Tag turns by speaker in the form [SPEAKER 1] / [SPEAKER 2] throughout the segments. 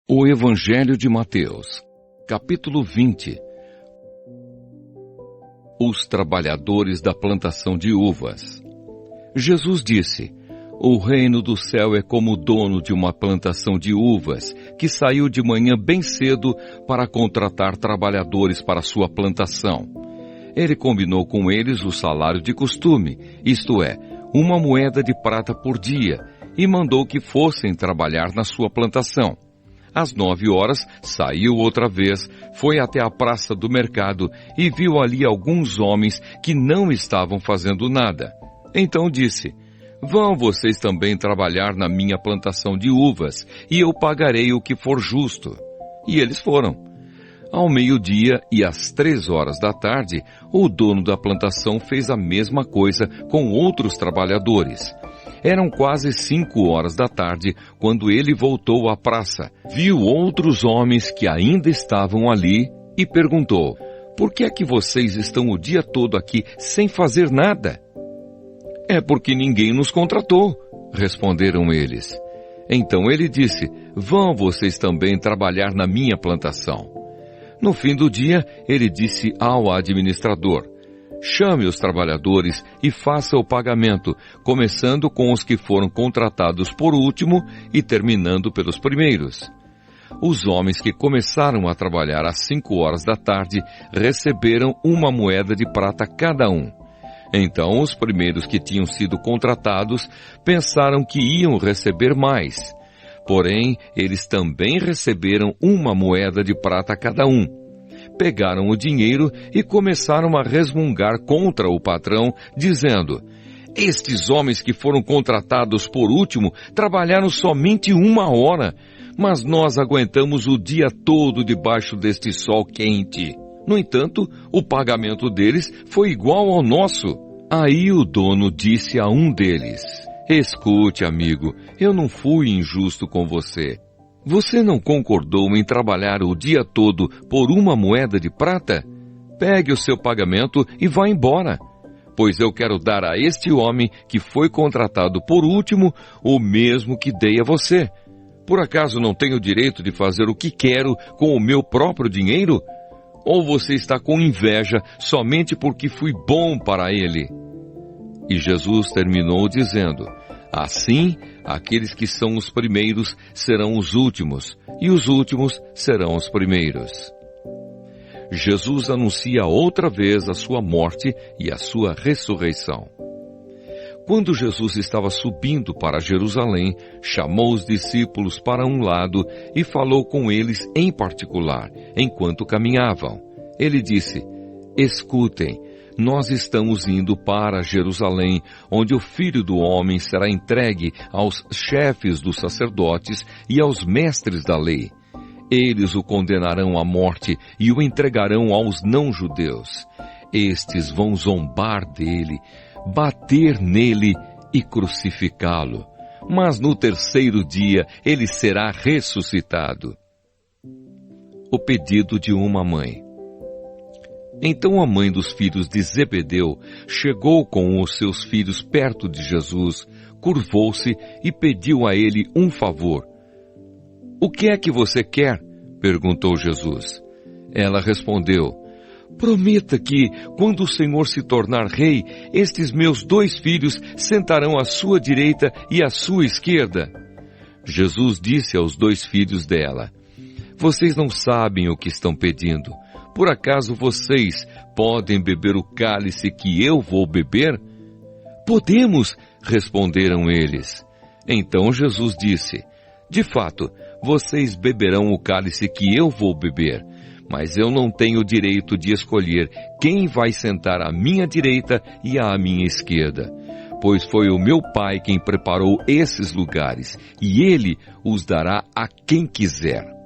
[SPEAKER 1] O Evangelho de Mateus, capítulo 20. Os trabalhadores da plantação de uvas. Jesus disse: O reino do céu é como o dono de uma plantação de uvas, que saiu de manhã bem cedo para contratar trabalhadores para sua plantação. Ele combinou com eles o salário de costume, isto é, 1 moeda de prata por dia, e mandou que fossem trabalhar na sua plantação. Às 9 horas, saiu outra vez, foi até a praça do mercado e viu ali alguns homens que não estavam fazendo nada. Então disse: Vão vocês também trabalhar na minha plantação de uvas, e eu pagarei o que for justo. E eles foram. Ao meio-dia e às 3 horas da tarde, o dono da plantação fez a mesma coisa com outros trabalhadores. Eram quase 5 horas da tarde quando ele voltou à praça. Viu outros homens que ainda estavam ali e perguntou: Por que é que vocês estão o dia todo aqui sem fazer nada? É porque ninguém nos contratou, responderam eles. Então ele disse: Vão vocês também trabalhar na minha plantação. No fim do dia, ele disse ao administrador: Chame os trabalhadores e faça o pagamento, começando com os que foram contratados por último e terminando pelos primeiros. Os homens que começaram a trabalhar às 5 horas da tarde receberam 1 moeda de prata cada um. Então os primeiros que tinham sido contratados pensaram que iam receber mais. Porém, eles também receberam 1 moeda de prata cada um. Pegaram o dinheiro e começaram a resmungar contra o patrão, dizendo: Estes homens que foram contratados por último trabalharam somente 1 hora, mas nós aguentamos o dia todo debaixo deste sol quente. No entanto, o pagamento deles foi igual ao nosso. Aí o dono disse a um deles: Escute, amigo, eu não fui injusto com você. Você não concordou em trabalhar o dia todo por 1 moeda de prata? Pegue o seu pagamento e vá embora, pois eu quero dar a este homem que foi contratado por último o mesmo que dei a você. Por acaso não tenho o direito de fazer o que quero com o meu próprio dinheiro? Ou você está com inveja somente porque fui bom para ele? E Jesus terminou dizendo: Assim, aqueles que são os primeiros serão os últimos, e os últimos serão os primeiros. Jesus anuncia outra vez a sua morte e a sua ressurreição. Quando Jesus estava subindo para Jerusalém, chamou os discípulos para um lado e falou com eles em particular, enquanto caminhavam. Ele disse: Escutem, nós estamos indo para Jerusalém, onde o Filho do Homem será entregue aos chefes dos sacerdotes e aos mestres da lei. Eles o condenarão à morte e o entregarão aos não-judeus. Estes vão zombar dele, bater nele e crucificá-lo. Mas no 3º dia ele será ressuscitado. O pedido de uma mãe. Então a mãe dos filhos de Zebedeu chegou com os seus filhos perto de Jesus, curvou-se e pediu a ele um favor. O que é que você quer? Perguntou Jesus. Ela respondeu: Prometa que, quando o Senhor se tornar rei, estes meus 2 filhos sentarão à sua direita e à sua esquerda. Jesus disse aos 2 filhos dela: Vocês não sabem o que estão pedindo. Por acaso vocês podem beber o cálice que eu vou beber? Podemos, responderam eles. Então Jesus disse: De fato, vocês beberão o cálice que eu vou beber, mas eu não tenho o direito de escolher quem vai sentar à minha direita e à minha esquerda, pois foi o meu Pai quem preparou esses lugares, e Ele os dará a quem quiser.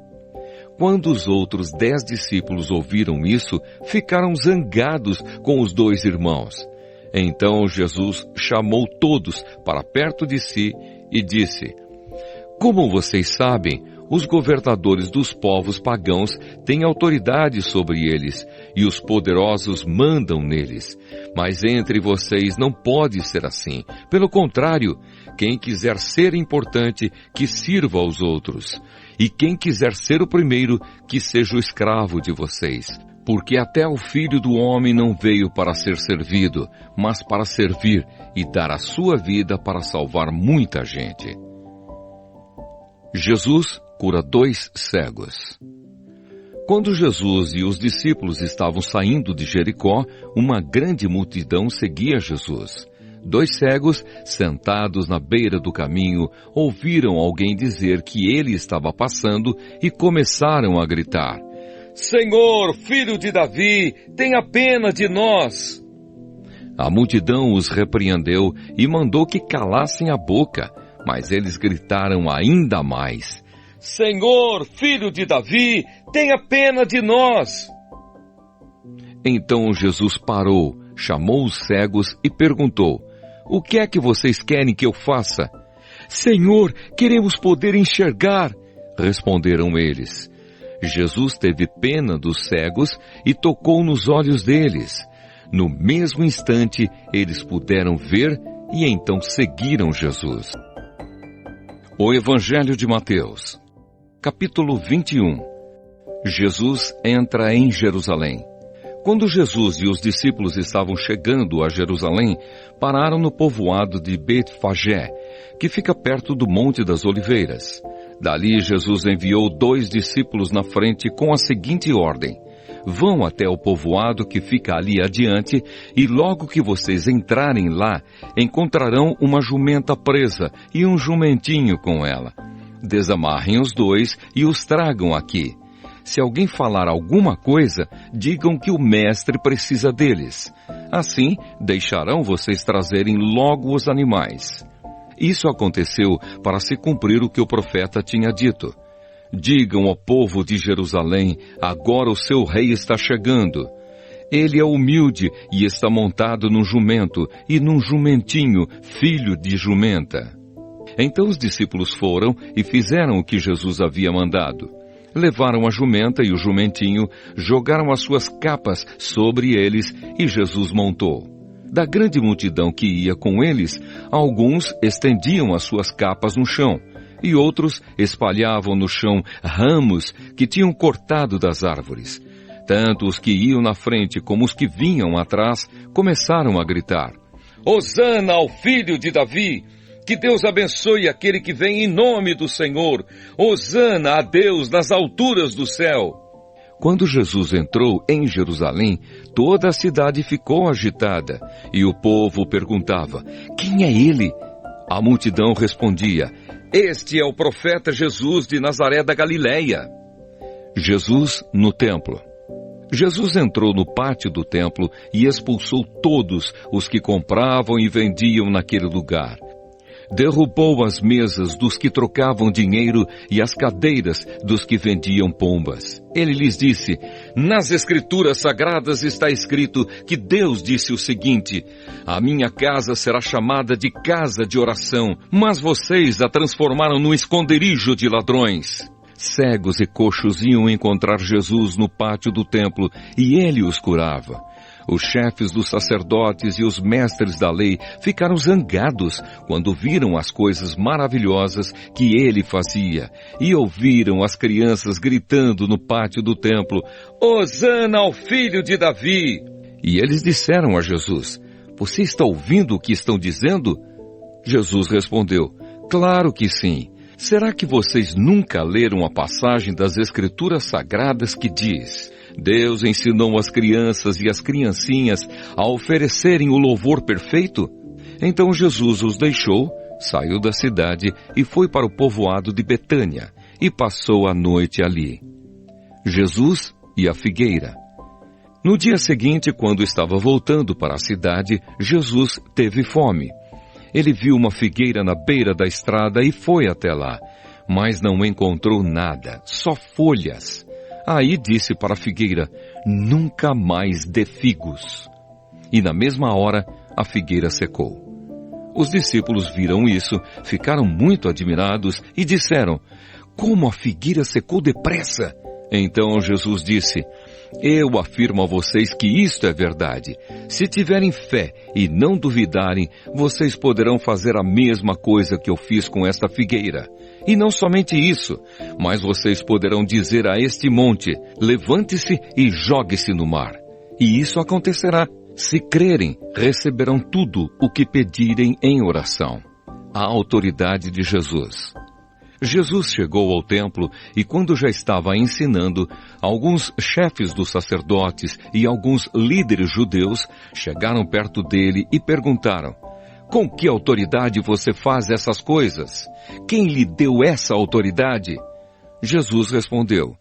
[SPEAKER 1] Quando os outros 10 discípulos ouviram isso, ficaram zangados com os 2 irmãos. Então Jesus chamou todos para perto de si e disse: Como vocês sabem, os governadores dos povos pagãos têm autoridade sobre eles, e os poderosos mandam neles. Mas entre vocês não pode ser assim. Pelo contrário, quem quiser ser importante, que sirva aos outros. e quem quiser ser o primeiro, que seja o escravo de vocês. Porque até o Filho do Homem não veio para ser servido, mas para servir e dar a sua vida para salvar muita gente. Jesus cura 2 cegos. Quando Jesus e os discípulos estavam saindo de Jericó, uma grande multidão seguia Jesus. 2 cegos, sentados na beira do caminho, ouviram alguém dizer que ele estava passando e começaram a gritar: Senhor, filho de Davi, tenha pena de nós. A multidão os repreendeu e mandou que calassem a boca, mas eles gritaram ainda mais: Senhor, filho de Davi, tenha pena de nós. Então Jesus parou, chamou os cegos e perguntou: O que é que vocês querem que eu faça? Senhor, queremos poder enxergar, responderam eles. Jesus teve pena dos cegos e tocou nos olhos deles. No mesmo instante, eles puderam ver e então seguiram Jesus. O Evangelho de Mateus, capítulo 21. Jesus entra em Jerusalém. Quando Jesus e os discípulos estavam chegando a Jerusalém, pararam no povoado de Betfagé, que fica perto do Monte das Oliveiras. Dali Jesus enviou 2 discípulos na frente com a seguinte ordem: Vão até o povoado que fica ali adiante, e logo que vocês entrarem lá, encontrarão uma jumenta presa e um jumentinho com ela. Desamarrem os 2 e os tragam aqui. Se alguém falar alguma coisa, digam que o mestre precisa deles. Assim, deixarão vocês trazerem logo os animais. Isso aconteceu para se cumprir o que o profeta tinha dito. Digam ao povo de Jerusalém, agora o seu rei está chegando. Ele é humilde e está montado num jumento e num jumentinho, filho de jumenta. Então os discípulos foram e fizeram o que Jesus havia mandado. Levaram a jumenta e o jumentinho, jogaram as suas capas sobre eles e Jesus montou. Da grande multidão que ia com eles, alguns estendiam as suas capas no chão, e outros espalhavam no chão ramos que tinham cortado das árvores. Tanto os que iam na frente como os que vinham atrás começaram a gritar: Hosana ao filho de Davi! Que Deus abençoe aquele que vem em nome do Senhor! Hosana a Deus nas alturas do céu! Quando Jesus entrou em Jerusalém, toda a cidade ficou agitada, e o povo perguntava: Quem é ele? A multidão respondia: Este é o profeta Jesus de Nazaré da Galileia. Jesus no templo. Jesus entrou no pátio do templo e expulsou todos os que compravam e vendiam naquele lugar. Derrubou as mesas dos que trocavam dinheiro e as cadeiras dos que vendiam pombas. Ele lhes disse: Nas Escrituras Sagradas está escrito que Deus disse o seguinte: A minha casa será chamada de casa de oração, mas vocês a transformaram num esconderijo de ladrões. Cegos e coxos iam encontrar Jesus no pátio do templo e ele os curava. Os chefes dos sacerdotes e os mestres da lei ficaram zangados quando viram as coisas maravilhosas que ele fazia e ouviram as crianças gritando no pátio do templo: Hosana ao filho de Davi! E eles disseram a Jesus: Você está ouvindo o que estão dizendo? Jesus respondeu: Claro que sim. Será que vocês nunca leram a passagem das Escrituras Sagradas que diz: Deus ensinou as crianças e as criancinhas a oferecerem o louvor perfeito? Então Jesus os deixou, saiu da cidade e foi para o povoado de Betânia e passou a noite ali. Jesus e a figueira. No dia seguinte, quando estava voltando para a cidade, Jesus teve fome. Ele viu uma figueira na beira da estrada e foi até lá, mas não encontrou nada, só folhas. Aí disse para a figueira: Nunca mais dê figos. E na mesma hora, a figueira secou. Os discípulos viram isso, ficaram muito admirados e disseram: Como a figueira secou depressa? Então Jesus disse: Eu afirmo a vocês que isto é verdade. Se tiverem fé e não duvidarem, vocês poderão fazer a mesma coisa que eu fiz com esta figueira. E não somente isso, mas vocês poderão dizer a este monte, levante-se e jogue-se no mar. E isso acontecerá. Se crerem, receberão tudo o que pedirem em oração. A autoridade de Jesus. Jesus chegou ao templo e quando já estava ensinando, alguns chefes dos sacerdotes e alguns líderes judeus chegaram perto dele e perguntaram: com que autoridade você faz essas coisas? Quem lhe deu essa autoridade? Jesus respondeu: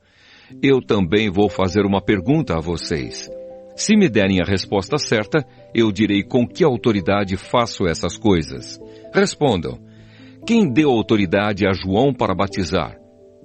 [SPEAKER 1] eu também vou fazer uma pergunta a vocês. Se me derem a resposta certa, eu direi com que autoridade faço essas coisas. Respondam. Quem deu autoridade a João para batizar?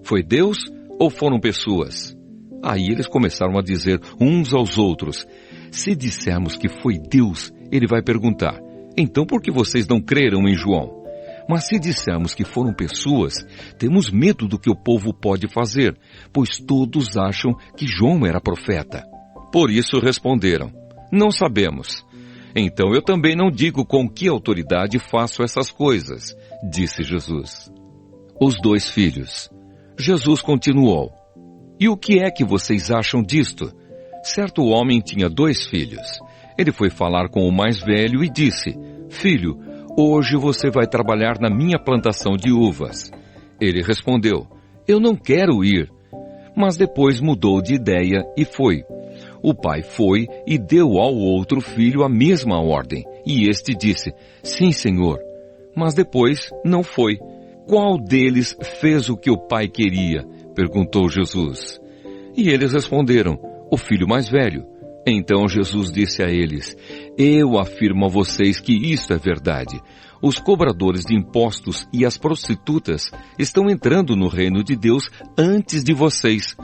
[SPEAKER 1] Foi Deus ou foram pessoas? Aí eles começaram a dizer uns aos outros: se dissermos que foi Deus, ele vai perguntar: então por que vocês não creram em João? Mas se dissermos que foram pessoas, temos medo do que o povo pode fazer, pois todos acham que João era profeta. Por isso responderam: não sabemos. Então eu também não digo com que autoridade faço essas coisas, disse Jesus. Os 2 filhos. Jesus continuou: e o que é que vocês acham disto? Certo homem tinha 2 filhos. Ele foi falar com o mais velho e disse: filho, hoje você vai trabalhar na minha plantação de uvas. Ele respondeu: eu não quero ir. Mas depois mudou de ideia e foi. O pai foi e deu ao outro filho a mesma ordem. E este disse: sim, senhor. Mas depois não foi. Qual deles fez o que o pai queria? Perguntou Jesus. E eles responderam: o filho mais velho. Então Jesus disse a eles: eu afirmo a vocês que isto é verdade. Os cobradores de impostos e as prostitutas estão entrando no reino de Deus antes de vocês.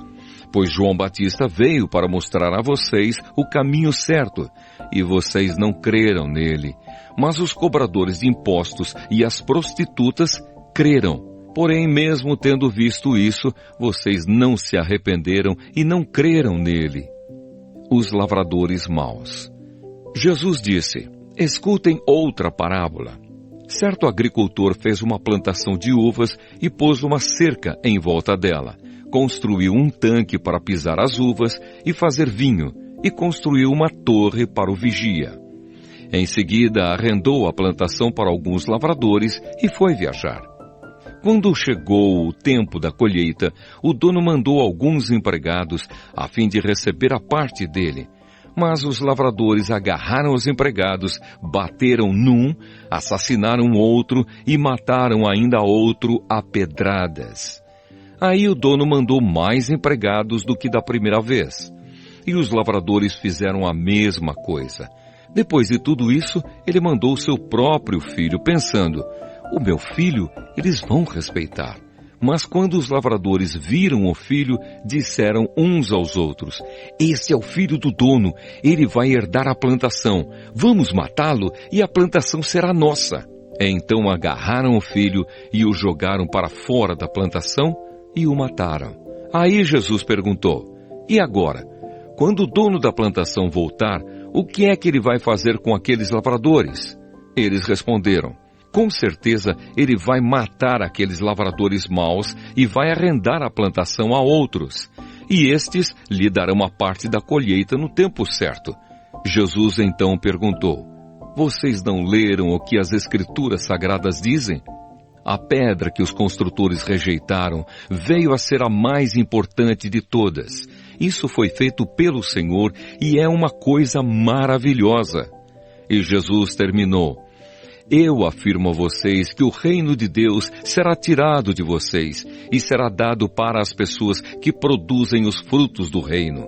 [SPEAKER 1] Pois João Batista veio para mostrar a vocês o caminho certo, e vocês não creram nele. Mas os cobradores de impostos e as prostitutas creram. Porém, mesmo tendo visto isso, vocês não se arrependeram e não creram nele. Os lavradores maus. Jesus disse: escutem outra parábola. Certo agricultor fez uma plantação de uvas e pôs uma cerca em volta dela. Construiu um tanque para pisar as uvas e fazer vinho, e construiu uma torre para o vigia. Em seguida, arrendou a plantação para alguns lavradores e foi viajar. Quando chegou o tempo da colheita, o dono mandou alguns empregados a fim de receber a parte dele. Mas os lavradores agarraram os empregados, bateram num, assassinaram outro e mataram ainda outro a pedradas. Aí o dono mandou mais empregados do que da primeira vez. E os lavradores fizeram a mesma coisa. Depois de tudo isso, ele mandou seu próprio filho, pensando: o meu filho eles vão respeitar. Mas quando os lavradores viram o filho, disseram uns aos outros: esse é o filho do dono, ele vai herdar a plantação. Vamos matá-lo e a plantação será nossa. Então agarraram o filho e o jogaram para fora da plantação e o mataram. Aí Jesus perguntou: e agora? Quando o dono da plantação voltar, o que é que ele vai fazer com aqueles lavradores? Eles responderam: com certeza ele vai matar aqueles lavradores maus e vai arrendar a plantação a outros. E estes lhe darão a parte da colheita no tempo certo. Jesus então perguntou: vocês não leram o que as Escrituras Sagradas dizem? A pedra que os construtores rejeitaram veio a ser a mais importante de todas. Isso foi feito pelo Senhor e é uma coisa maravilhosa. E Jesus terminou: eu afirmo a vocês que o reino de Deus será tirado de vocês e será dado para as pessoas que produzem os frutos do reino.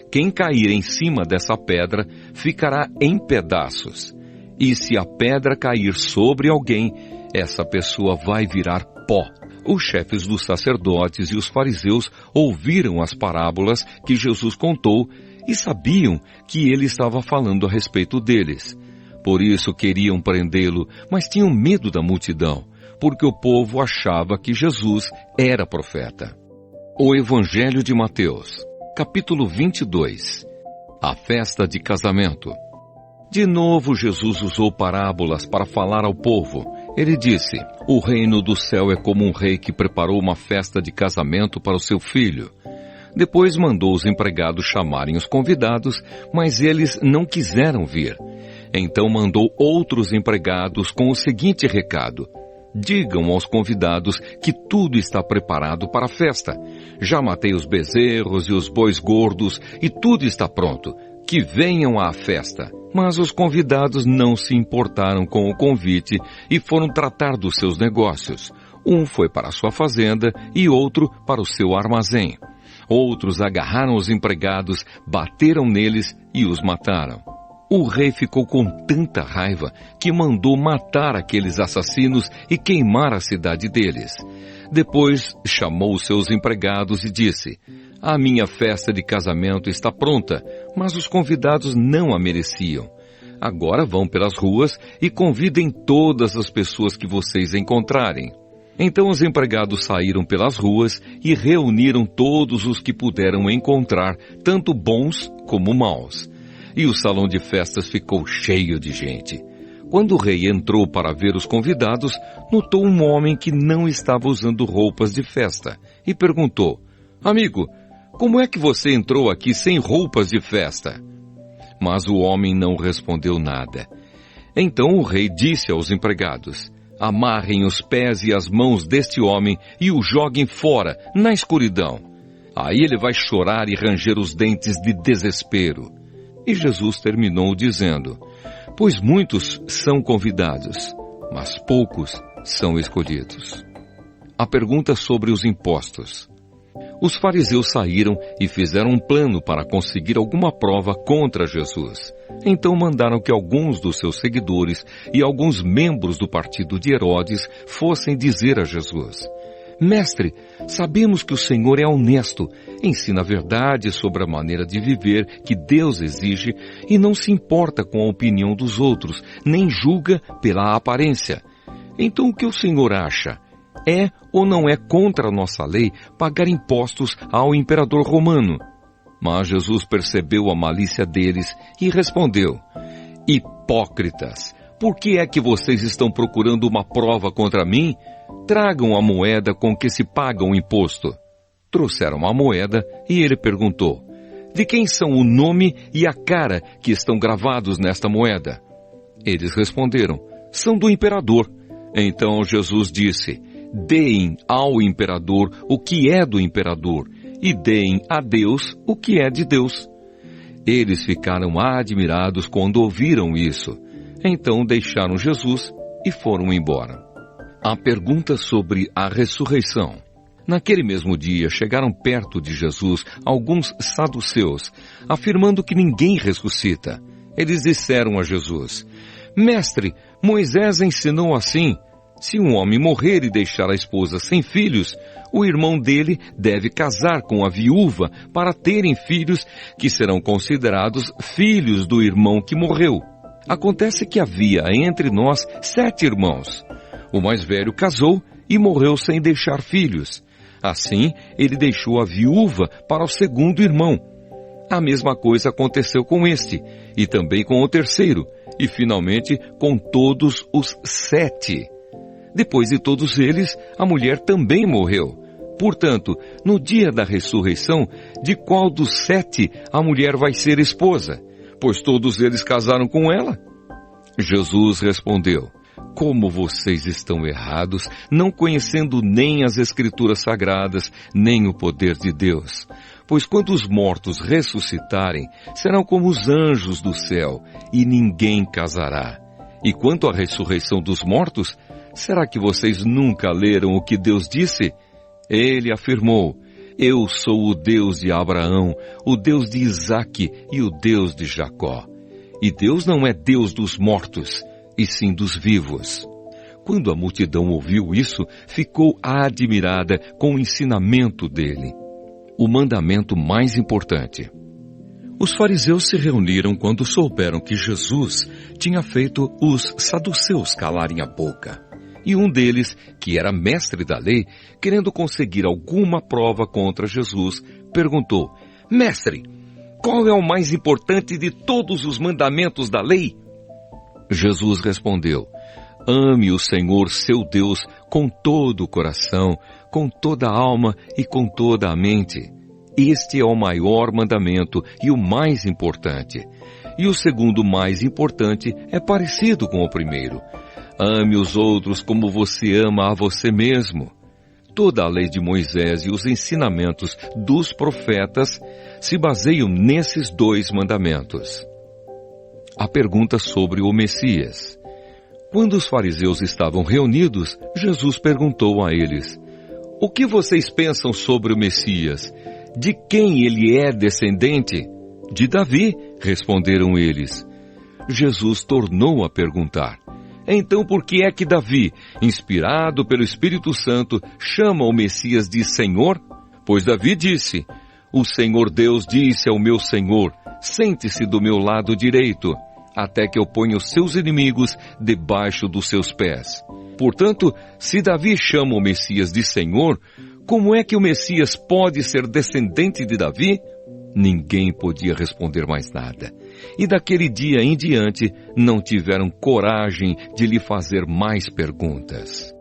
[SPEAKER 1] Quem cair em cima dessa pedra ficará em pedaços. E se a pedra cair sobre alguém, essa pessoa vai virar pó. Os chefes dos sacerdotes e os fariseus ouviram as parábolas que Jesus contou e sabiam que ele estava falando a respeito deles. Por isso queriam prendê-lo, mas tinham medo da multidão, porque o povo achava que Jesus era profeta. O Evangelho de Mateus, capítulo 22. A festa de casamento. De novo Jesus usou parábolas para falar ao povo. Ele disse: o reino do céu é como um rei que preparou uma festa de casamento para o seu filho. Depois mandou os empregados chamarem os convidados, mas eles não quiseram vir. Então mandou outros empregados com o seguinte recado: digam aos convidados que tudo está preparado para a festa. Já matei os bezerros e os bois gordos e tudo está pronto. Que venham à festa. Mas os convidados não se importaram com o convite e foram tratar dos seus negócios. Um foi para a sua fazenda e outro para o seu armazém. Outros agarraram os empregados, bateram neles e os mataram. O rei ficou com tanta raiva que mandou matar aqueles assassinos e queimar a cidade deles. Depois chamou os seus empregados e disse: a minha festa de casamento está pronta, mas os convidados não a mereciam. Agora vão pelas ruas e convidem todas as pessoas que vocês encontrarem. Então os empregados saíram pelas ruas e reuniram todos os que puderam encontrar, tanto bons como maus. E o salão de festas ficou cheio de gente. Quando o rei entrou para ver os convidados, notou um homem que não estava usando roupas de festa e perguntou: amigo, como é que você entrou aqui sem roupas de festa? Mas o homem não respondeu nada. Então o rei disse aos empregados: amarrem os pés e as mãos deste homem e o joguem fora, na escuridão. Aí ele vai chorar e ranger os dentes de desespero. E Jesus terminou dizendo: pois muitos são convidados, mas poucos são escolhidos. A pergunta sobre os impostos. Os fariseus saíram e fizeram um plano para conseguir alguma prova contra Jesus. Então mandaram que alguns dos seus seguidores e alguns membros do partido de Herodes fossem dizer a Jesus: mestre, sabemos que o Senhor é honesto, ensina a verdade sobre a maneira de viver que Deus exige e não se importa com a opinião dos outros, nem julga pela aparência. Então o que o Senhor acha? É ou não é contra a nossa lei pagar impostos ao imperador romano? Mas Jesus percebeu a malícia deles e respondeu: hipócritas, por que é que vocês estão procurando uma prova contra mim? Tragam a moeda com que se paga o imposto. Trouxeram a moeda e ele perguntou: de quem são o nome e a cara que estão gravados nesta moeda? Eles responderam: são do imperador. Então Jesus disse: deem ao imperador o que é do imperador e deem a Deus o que é de Deus. Eles ficaram admirados quando ouviram isso. Então deixaram Jesus e foram embora. A pergunta sobre a ressurreição. Naquele mesmo dia chegaram perto de Jesus alguns saduceus, afirmando que ninguém ressuscita. Eles disseram a Jesus: mestre, Moisés ensinou assim: se um homem morrer e deixar a esposa sem filhos, o irmão dele deve casar com a viúva para terem filhos que serão considerados filhos do irmão que morreu. Acontece que havia entre nós 7 irmãos. O mais velho casou e morreu sem deixar filhos. Assim, ele deixou a viúva para o segundo irmão. A mesma coisa aconteceu com este, e também com o terceiro, e finalmente com todos os 7. Depois de todos eles, a mulher também morreu. Portanto, no dia da ressurreição, de qual dos 7 a mulher vai ser esposa? Pois todos eles casaram com ela. Jesus respondeu: como vocês estão errados, não conhecendo nem as Escrituras Sagradas, nem o poder de Deus. Pois quando os mortos ressuscitarem, serão como os anjos do céu, e ninguém casará. E quanto à ressurreição dos mortos, será que vocês nunca leram o que Deus disse? Ele afirmou: eu sou o Deus de Abraão, o Deus de Isaque e o Deus de Jacó. E Deus não é Deus dos mortos, e sim dos vivos. Quando a multidão ouviu isso, ficou admirada com o ensinamento dele. O mandamento mais importante. Os fariseus se reuniram quando souberam que Jesus tinha feito os saduceus calarem a boca. E um deles, que era mestre da lei, querendo conseguir alguma prova contra Jesus, perguntou: Mestre, qual é o mais importante de todos os mandamentos da lei? Jesus respondeu: ame o Senhor seu Deus com todo o coração, com toda a alma e com toda a mente. Este é o maior mandamento e o mais importante. E o segundo mais importante é parecido com o primeiro. Ame os outros como você ama a você mesmo. Toda a lei de Moisés e os ensinamentos dos profetas se baseiam nesses dois mandamentos. A pergunta sobre o Messias. Quando os fariseus estavam reunidos, Jesus perguntou a eles: o que vocês pensam sobre o Messias? De quem ele é descendente? De Davi, responderam eles. Jesus tornou a perguntar: então por que é que Davi, inspirado pelo Espírito Santo, chama o Messias de Senhor? Pois Davi disse: o Senhor Deus disse ao meu Senhor: sente-se do meu lado direito, até que eu ponha os seus inimigos debaixo dos seus pés. Portanto, se Davi chama o Messias de Senhor, como é que o Messias pode ser descendente de Davi? Ninguém podia responder mais nada. E daquele dia em diante, não tiveram coragem de lhe fazer mais perguntas.